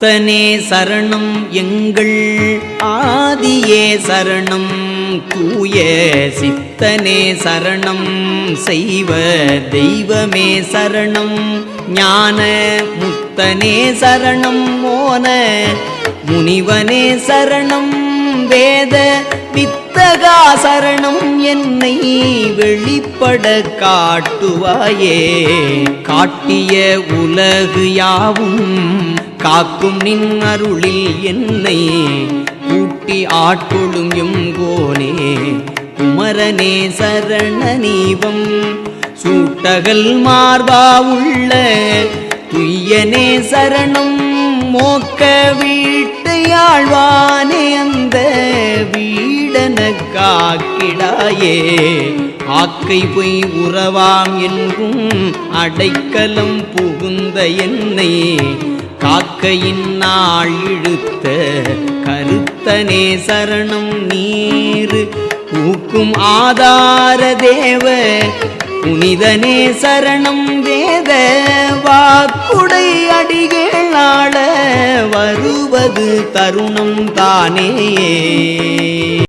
தனே சரணம் எங்கள் ஆதியே சரணம் தூய சித்தனே சரணம் செய்வ தெய்வமே சரணம் ஞான முத்தனே சரணம் மோன முனிவனே சரணம் வேத வித்தகா சரணம் என்னை வெளிப்பட காட்டுவாயே காட்டிய உலகு யாவும் காக்கும் நின் அருளில் என்னை கூட்டி ஆட்கொள்ளும் எங்கோனே குமரனே சரணநீவம் சூட்டகல் மார்பா உள்ள துய்யனே சரணம் மோக்க வீட்டையாழ்வானே அந்த வீடன காக்கிடாயே ஆக்கை பொய் உறவாம் என்றும் அடைக்கலம் புகுந்த என்னை காக்கையின் நாள் இழுத்த கருத்தனே சரணம் நீர் ஊக்கும் ஆதார தேவ புனிதனே சரணம் வேத வாக்குடை அடிகளாள வருவது தருணம் தானே.